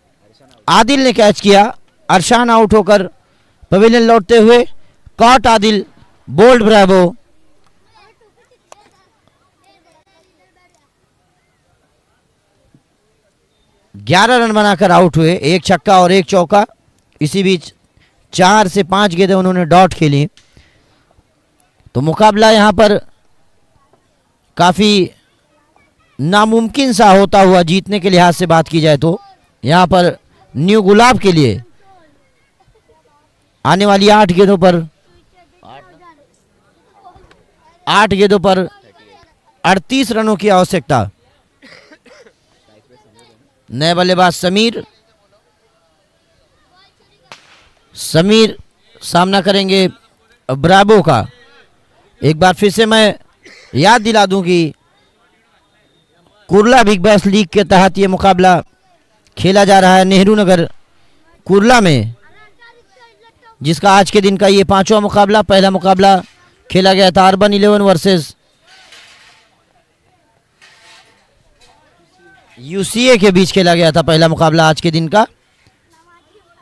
आदिल ने कैच किया। अरशान आउट होकर पवेलियन लौटते हुए, कॉट आदिल, बोल्ड ब्रावो। ग्यारह रन बनाकर आउट हुए, 1 छक्का और 1 चौका। इसी बीच 4 से 5 गेंदें उन्होंने डॉट खेली। तो मुकाबला यहां पर काफी नामुमकिन सा होता हुआ जीतने के लिहाज से बात की जाए तो यहां पर न्यू गुलाब के लिए आने वाली 8 गेंदों पर 38 रनों की आवश्यकता। नए बल्लेबाज समीर सामना करेंगे ब्रावो का। एक बार फिर से मैं याद दिला दूं कि कुर्ला बिग बैश लीग के तहत ये मुकाबला खेला जा रहा है नेहरू नगर कुर्ला में। जिसका आज के दिन का ये 5वां मुकाबला। पहला मुकाबला खेला गया था अर्बन 11 वर्सेस यूसीए के बीच खेला गया था पहला मुकाबला आज के दिन का,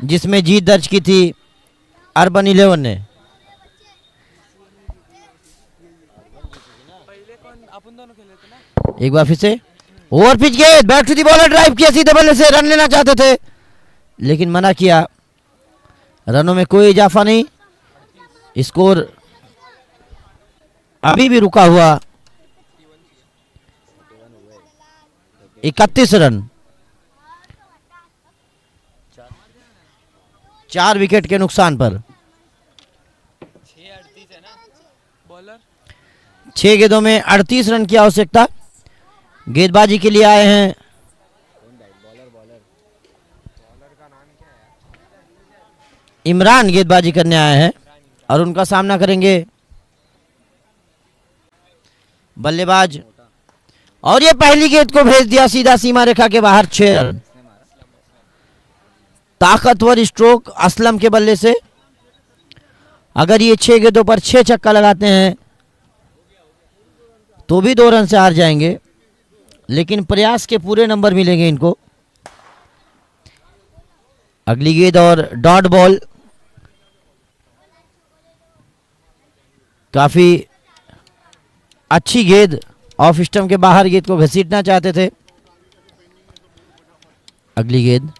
जिसमें जीत दर्ज की थी अर्बन 11 ने। एक बार फिर से ओवर पिच गेंद, back to the bowler, drive किया सीधे बल्ले से, रन लेना चाहते थे लेकिन मना किया। रनों में कोई इजाफा नहीं, स्कोर अभी भी रुका हुआ 31 रन। 4 विकेट के नुकसान पर 6 गेंदों में 38 रन की आवश्यकता। गेंदबाजी के लिए आए हैं इमरान, गेंदबाजी करने आए हैं और उनका सामना करेंगे बल्लेबाज, और ये पहली गेंद को भेज दिया सीधा सीमा रेखा के बाहर। 6 रन। ताकतवर स्ट्रोक असलम के बल्ले से। अगर ये 6 गेंदों पर 6 छक्का लगाते हैं तो भी 2 रन से हार जाएंगे, लेकिन प्रयास के पूरे नंबर मिलेंगे इनको। अगली गेंद और डॉट बॉल, काफी अच्छी गेंद, ऑफ स्टंप के बाहर गेंद को घसीटना चाहते थे। अगली गेंद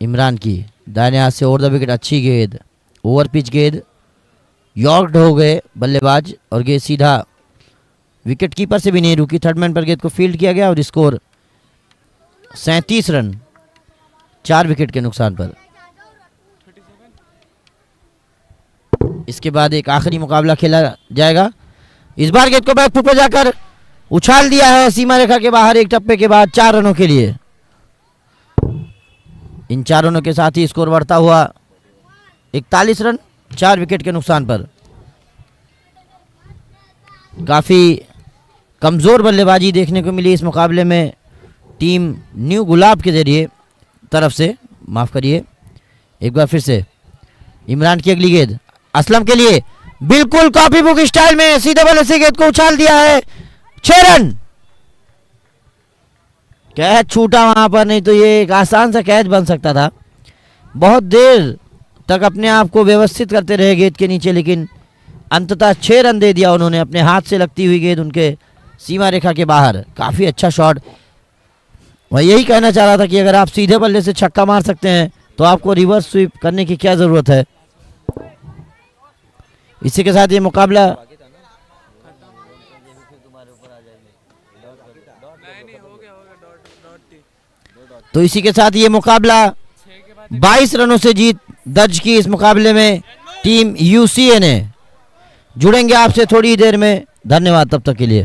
इमरान की दाहिने हाथ से ओवर द विकेट, अच्छी गेंद, ओवर पिच गेंद, यॉर्क्ड हो गए बल्लेबाज और गेंद सीधा विकेट कीपर से भी नहीं रुकी। थर्ड मैन पर गेंद को फील्ड किया गया और स्कोर 37 रन 4 विकेट के नुकसान पर। इसके बाद एक आखिरी मुकाबला खेला जाएगा। इस बार गेंद को बैक फुट पर जाकर उछाल दिया है सीमा रेखा के बाहर एक टप्पे के बाद 4 रनों के लिए। इन 4 रनों के साथ ही स्कोर बढ़ता हुआ 41 रन 4 विकेट के नुकसान पर। काफी कमजोर बल्लेबाजी देखने को मिली इस मुकाबले में टीम न्यू गुलाब के जरिए तरफ से, माफ करिए। एक बार फिर से इमरान की अगली गेंद असलम के लिए, बिल्कुल कॉपी बुक स्टाइल में सीधे बल्ले से गेंद को उछाल दिया है। 6 रन। कैच छूटा वहां पर, नहीं तो ये एक आसान सा कैच बन सकता था। बहुत देर तक अपने आप को व्यवस्थित करते रहे गेंद के नीचे, लेकिन अंततः 6 रन दे दिया उन्होंने। अपने हाथ से लगती हुई गेंद उनके सीमा रेखा के बाहर, काफी अच्छा शॉट। मैं यही कहना चाह रहा था कि अगर आप सीधे बल्ले से छक्का मार सकते हैं तो आपको रिवर्स स्वीप करने की क्या जरूरत है। इसी के साथ ये मुकाबला तो इसी के साथ ये मुकाबला 22 रनों से जीत दर्ज की इस मुकाबले में टीम यूसीए ने। जुड़ेंगे आपसे थोड़ी देर में, धन्यवाद तब तक के लिए।